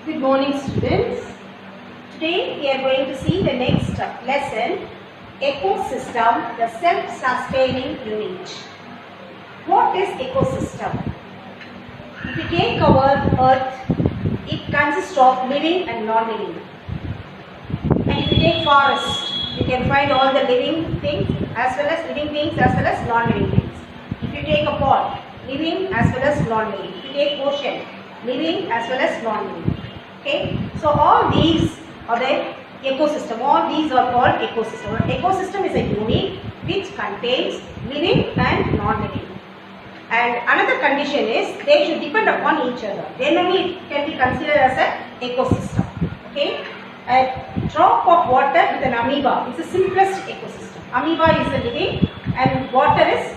Good morning, students. Today we are going to see the next lesson, ecosystem, the self-sustaining unit. What is ecosystem? If you take our earth, it consists of living and non-living. And if you take forest, you can find all the living things as well as non-living things. If you take a pond, living as well as non-living. If you take ocean, living as well as non-living. Okay, so all these are the ecosystem. All these are called ecosystem. An ecosystem is a unit which contains living and non-living. And another condition is they should depend upon each other. Then only it can be considered as an ecosystem. Okay, a drop of water with an amoeba is the simplest ecosystem. Amoeba is a living and water is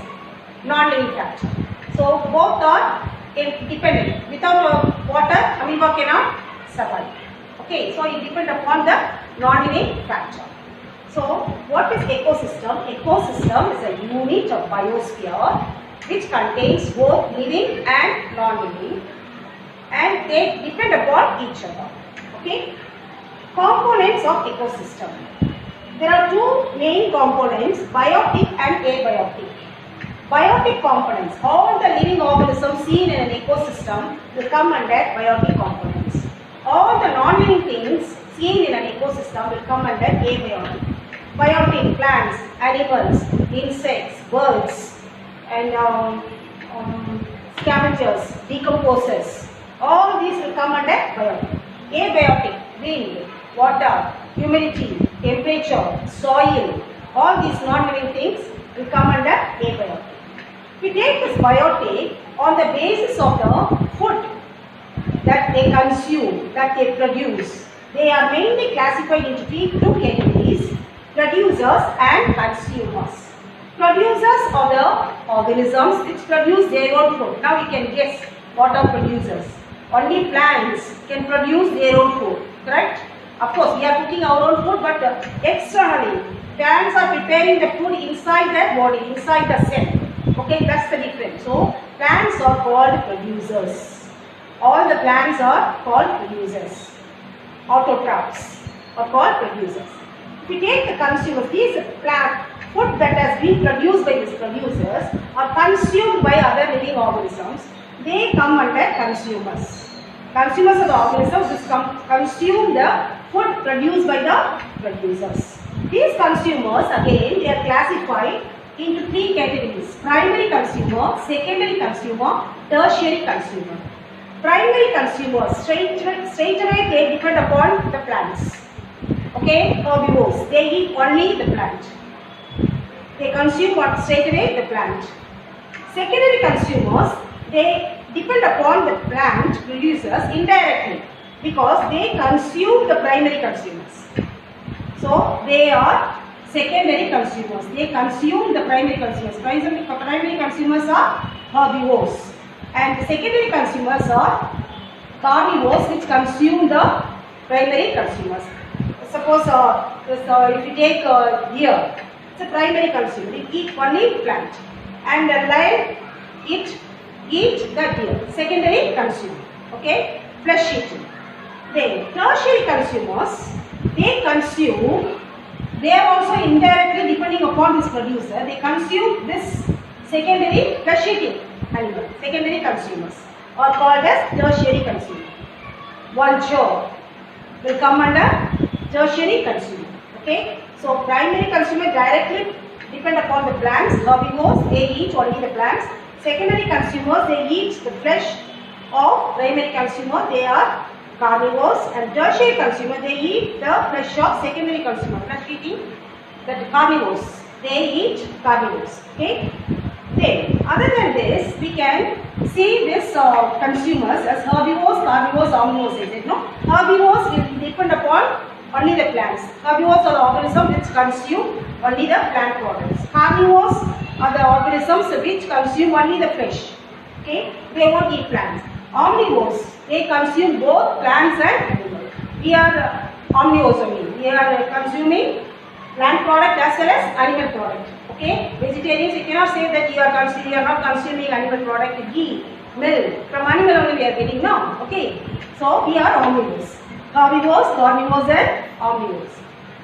non-living factor. So both are independent. Without water, amoeba cannot survive. Okay, so it depends upon the non-living factor. So what is ecosystem? Ecosystem is a unit of biosphere which contains both living and non-living, and they depend upon each other. Okay, components of ecosystem. There are two main components, biotic and abiotic. Biotic components, all the living organisms seen in an ecosystem will come under biotic components. All the non-living things seen in an ecosystem will come under abiotic. Biotic, plants, animals, insects, birds, and scavengers, decomposers. All these will come under biotic. Abiotic, wind, water, humidity, temperature, soil, all these non-living things will come under abiotic. We take this biotic on the basis of the food that they consume, that they produce. They are mainly classified into two categories, producers and consumers. Producers are the organisms which produce their own food. Now we can guess what are producers. Only plants can produce their own food, correct? Of course, we are cooking our own food, but externally, plants are preparing the food inside their body, inside the cell. Okay, that's the difference. So, plants are called producers. All the plants are called producers. Autotrophs are called producers. If we take the consumers, these plant food that has been produced by these producers are consumed by other living organisms. They come under consumers. Consumers are the organisms which consume the food produced by the producers. These consumers, again, they are classified into three categories: primary consumer, secondary consumer, tertiary consumer. Primary consumers, straight away they depend upon the plants. Okay, herbivores, they eat only the plant. They consume what straight away the plant. Secondary consumers, they depend upon the plant producers indirectly because they consume the primary consumers. So they are secondary consumers. They consume the primary consumers. Primary consumers are herbivores. And secondary consumers are carnivores which consume the primary consumers. Suppose if you take deer, it's a primary consumer. It eats only plant. And the lion eat the deer. Secondary consumer. Okay, flesh eating. Then tertiary consumers, they consume. They are also indirectly depending upon this producer. They consume this secondary flesh eating animal. Secondary consumers are called as tertiary consumer. Vulture will come under tertiary consumer. Okay, so primary consumer directly depend upon the plants. Herbivores, they eat only the plants. Secondary consumers, they eat the flesh of primary consumer. They are carnivores. And tertiary consumer, they eat the flesh of secondary consumer. Flesh eating the carnivores, they eat carnivores. Okay. Then, other than this, we can see this consumers as herbivores, carnivores, omnivores. Is it no? Herbivores will depend upon only the plants. Herbivores are the organisms which consume only the plant products. Carnivores are the organisms which consume only the flesh. Okay, they won't eat plants. Omnivores, they consume both plants and animals. We are omnivores only. We are consuming plant product as well as animal product. Okay, vegetarians, you cannot say that you are not consuming animal product, ghee, milk. From animal only we are getting now. one. Okay. So we are omnivores. Herbivores, carnivores and omnivores.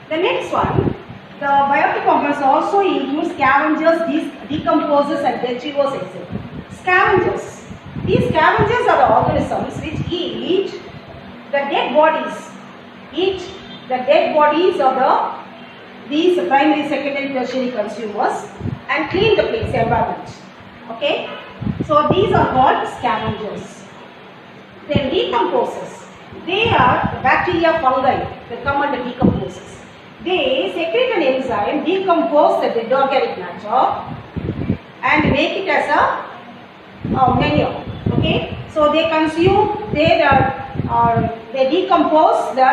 The next one, the biotic components also include scavengers, decomposers and detritivores, etc. Scavengers. These scavengers are the organisms which eat the dead bodies. Eat the dead bodies of these primary, secondary, tertiary consumers and clean the place, environment. Okay. So these are called scavengers. Then decomposers. They are the bacteria, fungi that come under decomposers. They secrete an enzyme, decompose the dead organic matter and make it as a manure. Okay, so they consume, they decompose the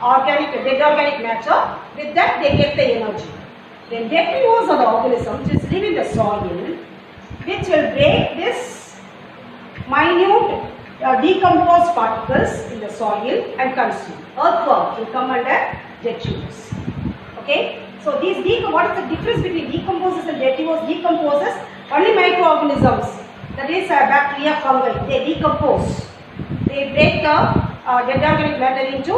dead organic matter. With that, they get the energy. Then detritivores are the organisms which live in the soil, which will break this minute decomposed particles in the soil and consume. Earthworm will come under detritivores. Okay, so these what is the difference between decomposers and detritivores? Decomposers, only microorganisms, that is bacteria, fungi, they decompose. They break the dead organic matter into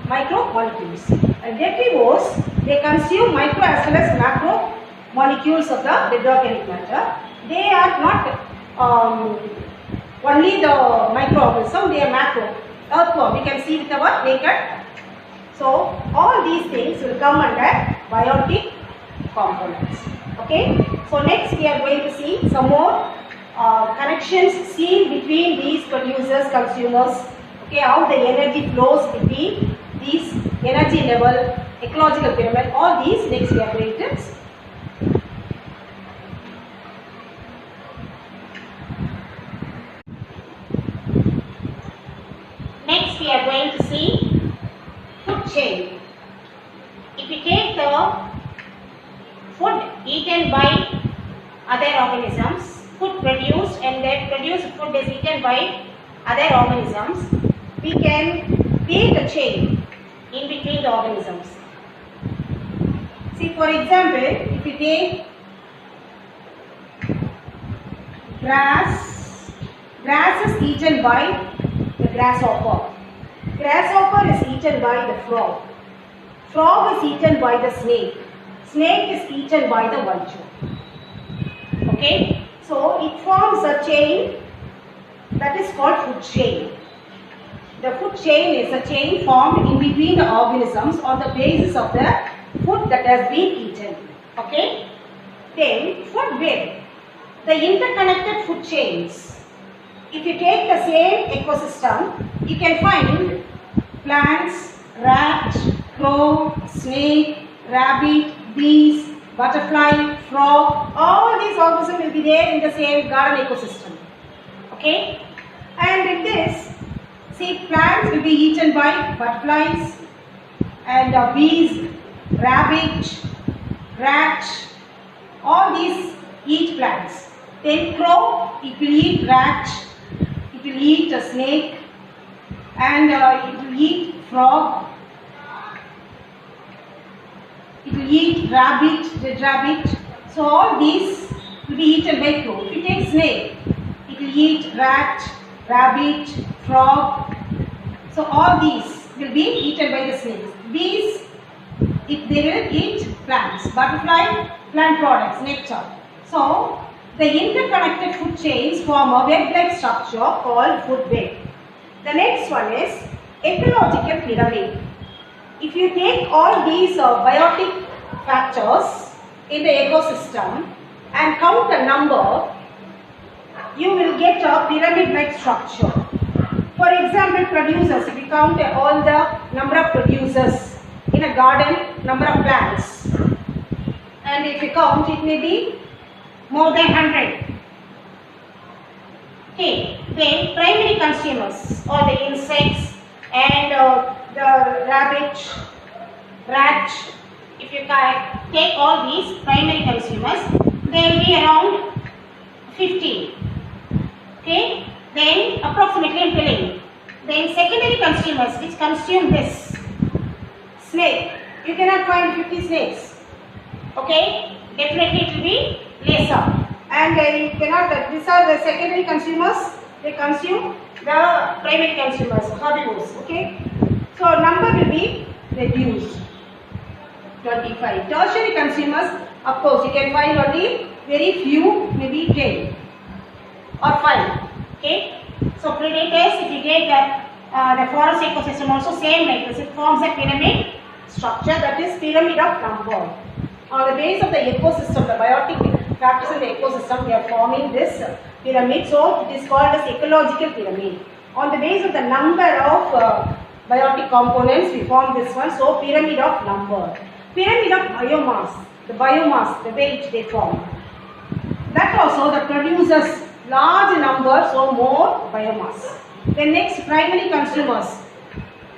micromolecules. And detritivores, they consume micro as well as macro molecules of the dead organic matter. They are not only the microorganism, they are macro. Earthworm, we can see with our naked. So all these things will come under biotic components. Okay. So next we are going to see some more connections seen between these producers, consumers. Okay, how the energy flows between these energy level, ecological pyramid. All these next we are going to see. Next we are going to see food chain. If you take the food eaten by other organisms, food produced and that produced food is eaten by other organisms, we can take a chain in between the organisms. See, for example, if you take grass is eaten by the grasshopper. Grasshopper is eaten by the frog. Frog is eaten by the snake. Snake is eaten by the vulture. Okay, so it forms a chain that is called food chain. The food chain is a chain formed in between the organisms on the basis of the food that has been eaten. Okay, then food web, the interconnected food chains. If you take the same ecosystem, you can find plants, rat, crow, snake, rabbit, bees, butterfly, frog. All these organisms will be there in the same garden ecosystem. Okay, and in this, see, plants will be eaten by butterflies and bees, rabbit, rat. All these eat plants. Then crow, it will eat rat. It will eat a snake and it will eat frog. It will eat rabbit, red rabbit. So all these will be eaten by crow. If you take snake, it will eat rat, rabbit, frog. So all these will be eaten by the snakes. Bees, if they will eat plants. Butterfly, plant products, nectar. So the interconnected food chains form a web-like structure called food web. The next one is ecological pyramid. If you take all these biotic factors in the ecosystem and count the number, you will get a pyramid-like structure. For example, producers, if you count all the number of producers in a garden, number of plants, and if you count, it may be more than 100. Okay, then primary consumers, all the insects and the rabbit, rat. If you take all these primary consumers, they will be around 15. Okay, then approximately I'm telling. Then secondary consumers which consume this snake, you cannot find 50 snakes. Okay, definitely it will be lesser. And you cannot, these are the secondary consumers, they consume the primary consumers, herbivores. Okay. So number will be reduced. 25. Tertiary consumers, of course, you can find only very few, maybe 10 or 5. Okay. So predators, if you take the forest ecosystem also same like this, it forms a pyramid structure, that is pyramid of number. On the base of the ecosystem, the biotic factors in the ecosystem, we are forming this pyramid. So it is called as ecological pyramid. On the base of the number of biotic components, we form this one. So pyramid of number. Pyramid of biomass, the weight they form. That also that produces large number, so more biomass. Then next, primary consumers.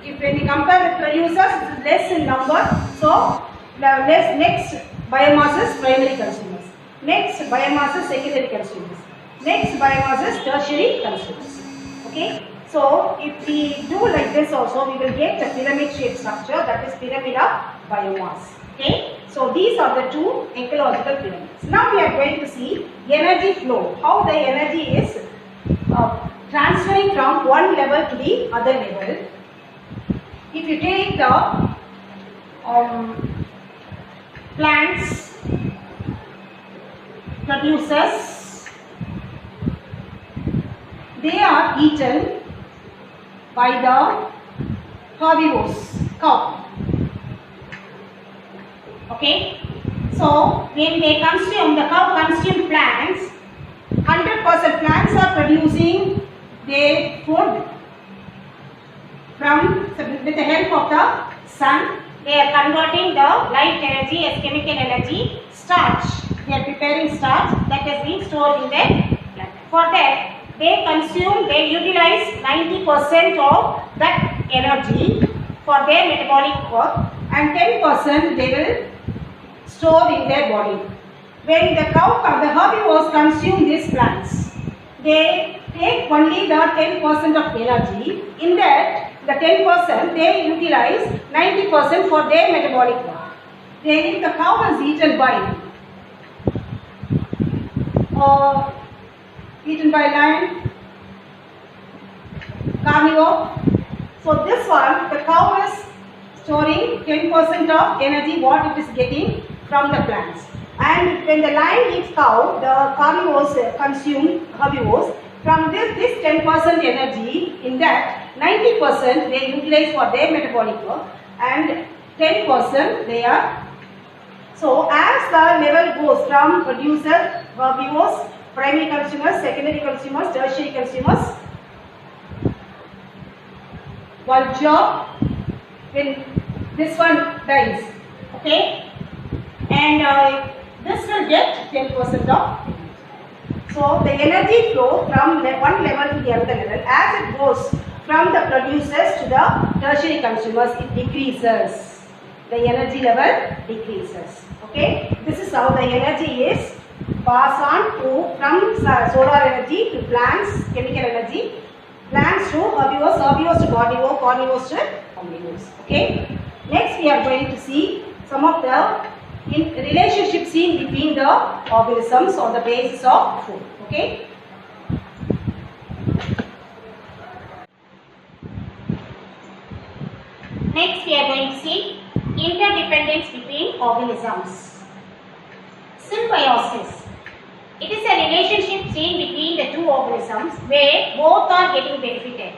If when we compare with producers, it is less in number, so the next biomass is primary consumers. Next biomass is secondary consumers. Next biomass is tertiary consumers. Okay. So if we do like this also, we will get the pyramid shaped structure, that is pyramid of biomass. Okay. So these are the two ecological pyramids. Now we are going to see energy flow, how the energy is transferring from one level to the other level. If you take the plants, producers, they are eaten by the herbivores, cow. Okay. So when they consume, the cow consume plants, 100% plants are producing their food with the help of the sun. They are converting the light energy as chemical energy, starch. They are preparing starch that has been stored in their plant. For that, they utilize 90% of that energy for their metabolic work, and 10% they will store in their body. When the herbivores consume these plants, they take only the 10% of energy. In that, the 10% they utilize 90% for their metabolic work. Then if the cow is eaten by lion, carnivore. So this one, the cow is storing 10% of energy what it is getting from the plants. And when the lion eats cow, the carnivores consume herbivores. From this 10% energy, in that 90% they utilize for their metabolic work, and 10% they are. So as the level goes from producer, herbivores, primary consumers, secondary consumers, tertiary consumers, vulture, when this one dies, okay, and this will get 10% of. So the energy flow from one level to the other level, as it goes from the producers to the tertiary consumers, it decreases. The energy level decreases. Okay, this is how the energy is passed on from solar energy to plants, chemical energy, plants to herbivores, herbivores to carnivores, carnivores to omnivores. Okay. Next, we are going to see some of the relationship seen between the organisms on the basis of food. Okay. Next, we are going to see interdependence between organisms. Symbiosis. It is a relationship seen between the two organisms where both are getting benefited.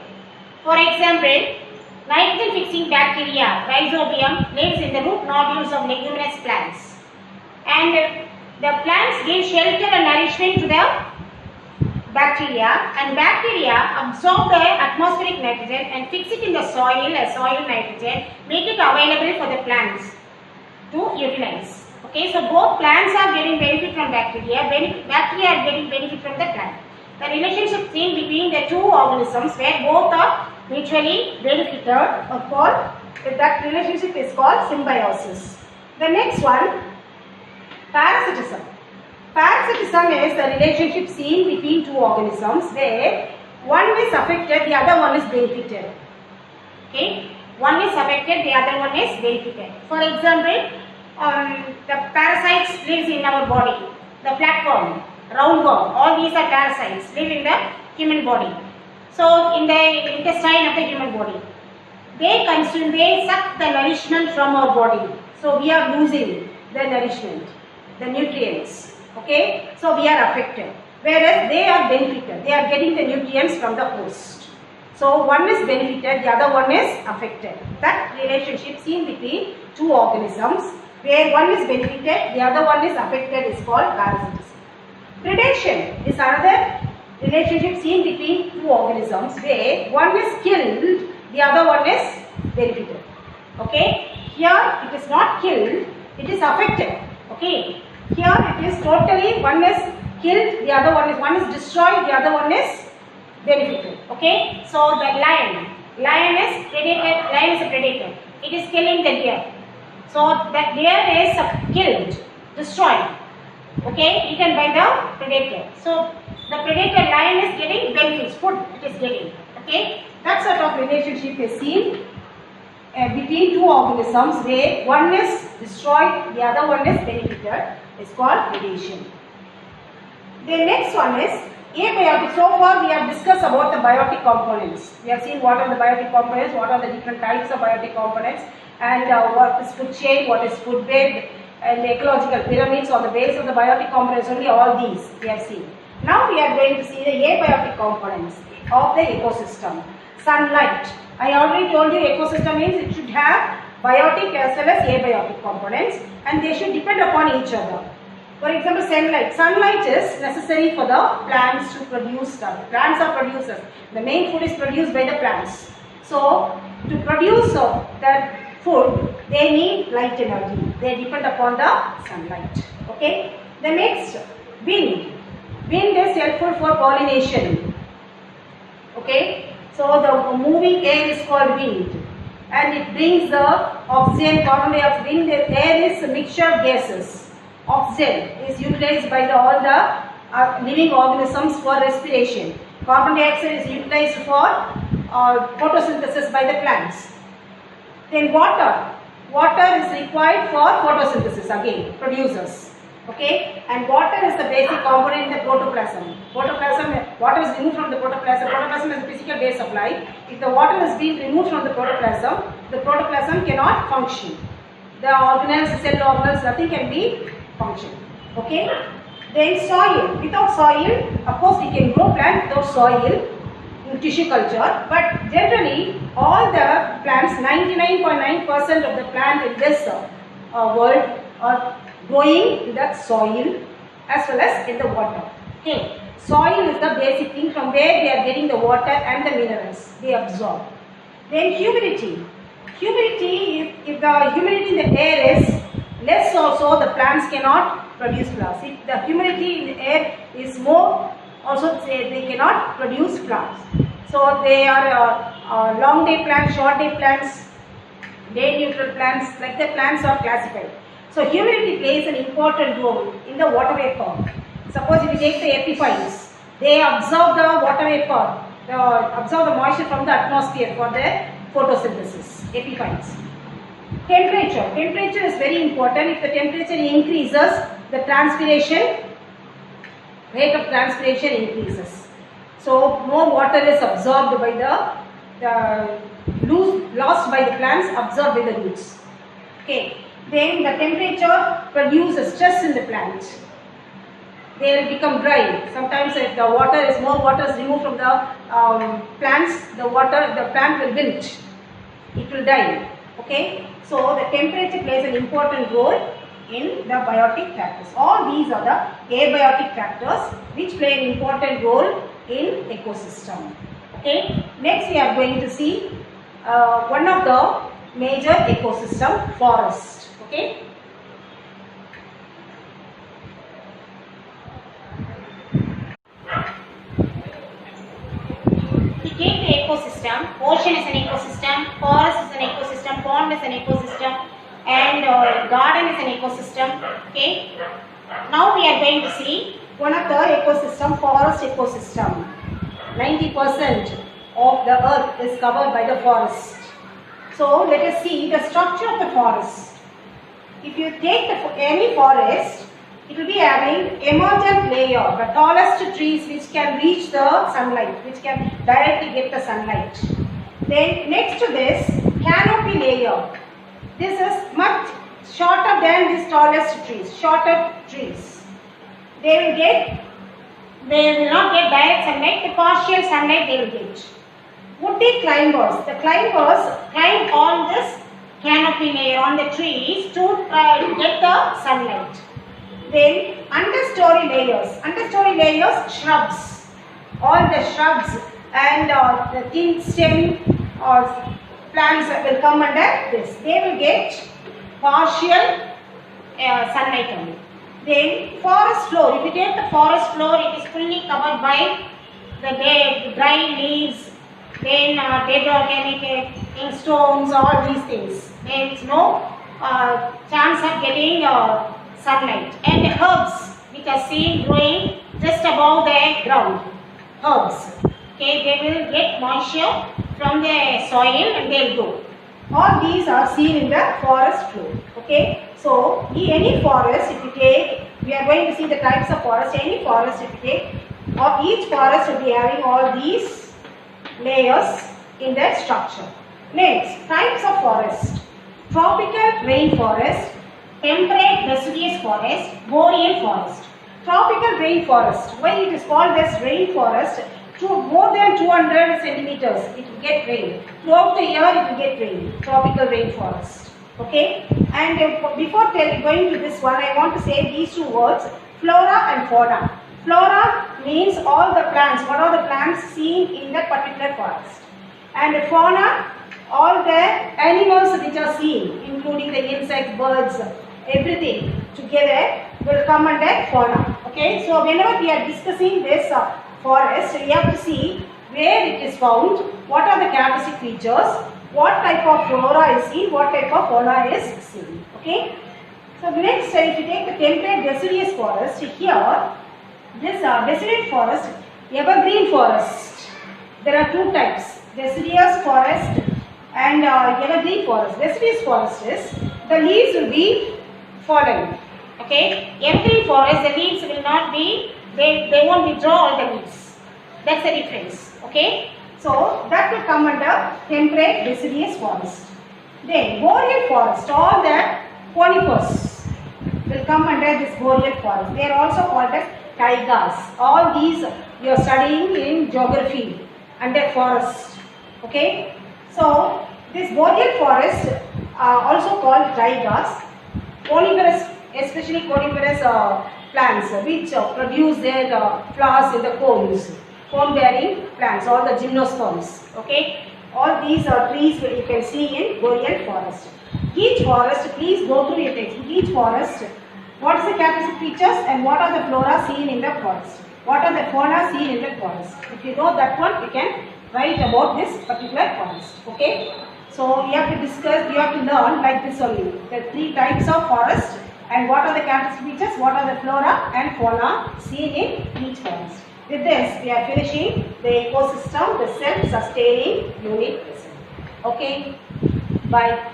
For example, nitrogen fixing bacteria, Rhizobium, lives in the root nodules of leguminous plants, and the plants give shelter and nourishment to the bacteria, and bacteria absorb the atmospheric nitrogen and fix it in the soil as soil nitrogen, make it available for the plants to utilize. Okay, so both plants are getting benefit from bacteria, bacteria are getting benefit from the plant. The relationship seen between the two organisms where both are mutually benefited or called, that relationship is called symbiosis. The next one, parasitism. Parasitism is the relationship seen between two organisms where one is affected, the other one is benefited. Okay, one is affected, the other one is benefited. For example, the parasites lives in our body. The flatworm, roundworm, all these are parasites, live in the human body. So in the intestine of the human body, they consume, they suck the nourishment from our body. So we are losing the nourishment, the nutrients. Okay, so we are affected. Whereas they are benefited, they are getting the nutrients from the host. So one is benefited, the other one is affected. That relationship seen between two organisms, where one is benefited, the other one is affected, is called parasitism. Predation is another relationship seen between two organisms, where one is killed, the other one is benefited. Okay, here it is not killed, it is affected. Okay, here it is totally, one is killed, the other one is destroyed, the other one is benefited. Okay, so the lion is predated, lion is a predator. It is killing the deer. So that deer is killed, destroyed. Okay, eaten by the predator. So the predator lion is getting benefits, food it is getting. Okay, that sort of relationship is seen between two organisms, where one is destroyed, the other one is benefited. It's called predation. The next one is abiotic. So far we have discussed about the biotic components. We have seen what are the biotic components, what are the different types of biotic components, and what is food chain, what is food web, and the ecological pyramids on the base of the biotic components. Only all these we have seen. Now we are going to see the abiotic components of the ecosystem. Sunlight. I already told you ecosystem means it should have biotic as well as abiotic components, and they should depend upon each other. For example, sunlight. Sunlight is necessary for the plants to produce stuff. Plants are producers. The main food is produced by the plants. So, to produce that food, they need light energy. They depend upon the sunlight. Okay. The next, wind. Wind is helpful for pollination. Okay. So, the moving air is called wind. And it brings the oxygen, carbon dioxide. Wind, air is a mixture of gases. Oxygen is utilized by all the living organisms for respiration. Carbon dioxide is utilized for photosynthesis by the plants. Then water. Water is required for photosynthesis, again, producers. Okay, and water is the basic component in the protoplasm. Water is removed from the protoplasm. Protoplasm is the physical base of life. If the water is being removed from the protoplasm cannot function. The organelles, cell organelles, nothing can be function. Okay. Then soil. Without soil, of course we can grow plants without soil in tissue culture. But generally, all the plants, 99.9% of the plants in this world are growing in the soil as well as in the water. Okay. Soil is the basic thing from where they are getting the water and the minerals they absorb. Then humidity. Humidity, if the humidity in the air is less also, the plants cannot produce flowers. If the humidity in the air is more, also they cannot produce flowers. So they are long day plants, short day plants, day neutral plants, like the plants are classified. So humidity plays an important role in the water vapor. Suppose if you take the epiphytes, they absorb the water vapor, absorb the moisture from the atmosphere for their photosynthesis, epiphytes. Temperature. Temperature is very important. If the temperature increases, the rate of transpiration increases. So more water is absorbed by lost by the plants, absorbed by the roots. Okay. Then the temperature produces stress in the plant. They will become dry. Sometimes if the more water is removed from the plants, the plant will wilt. It will die. Okay. So the temperature plays an important role in the biotic factors. All these are the abiotic factors which play an important role in ecosystem. Okay. Next we are going to see one of the major ecosystem, forest. Okay. We take the ecosystem. Ocean is an ecosystem, forest is an ecosystem, pond is an ecosystem, and garden is an ecosystem. Okay. Now we are going to see one of the ecosystem, forest ecosystem. 90% of the earth is covered by the forest. So let us see the structure of the forest. If you take any forest, it will be having emergent layer, the tallest trees which can reach the sunlight, which can directly get the sunlight. Then next to this, canopy layer. This is much shorter than these tallest trees, shorter trees. They will not get direct sunlight, the partial sunlight they will get. Woody climbers, the climbers climb on this canopy layer on the trees to get the sunlight. Then understory layers, shrubs. All the shrubs and the thin stem or plants will come under this. They will get partial sunlight only. Then forest floor. If you take the forest floor, it is fully covered by the dry leaves, then dead organic stones, all these things. There is no chance of getting sunlight. And the herbs which are seen growing just above the ground. Herbs. Okay, they will get moisture from the soil and they will grow. All these are seen in the forest floor. Okay, so any forest, if you take, we are going to see the types of forest. Any forest, if you take, or each forest will be having all these layers in their structure. Next, types of forest: tropical rainforest, temperate deciduous forest, boreal forest. Tropical rainforest. Why it is called as rainforest? More than 200 centimeters, it will get rain. Throughout the year, it will get rain. Tropical rainforest. Okay. And before going to this one, I want to say these two words: flora and fauna. Flora means all the plants. What are the plants seen in that particular forest? And fauna, all the animals which are seen, including the insects, birds, everything together will come under fauna. Okay. So whenever we are discussing this forest, we have to see where it is found, what are the characteristic features, what type of flora is seen, what type of fauna is seen. Okay. So next, if you take the temperate deciduous forest, here this deciduous forest, evergreen forest. There are two types: deciduous forest and evergreen forest. Deciduous forest is the leaves will be fallen. Okay. Evergreen forest, the leaves will not be. They won't withdraw all the leaves. That's the difference. Okay. So that will come under temperate deciduous forest. Then boreal forest, all the conifers will come under this boreal forest. They are also called as taigas. All these you are studying in geography under forest. Okay. So this boreal forest also called taigas. Coniferous, especially coniferous plants which produce their flowers in the cones, cone bearing plants, all the gymnosperms. Okay, all these are trees you can see in boreal forest. Each forest, please go through your text. Each forest, what is the characteristic features and what are the flora seen in the forest, what are the fauna seen in the forest. If you know that one, you can write about this particular forest. Okay, so you have to discuss, you have to learn like this only, the three types of forest and what are the characteristic features, what are the flora and fauna seen in each forest. With this, we are finishing the ecosystem, the self-sustaining unit lesson. Okay, bye.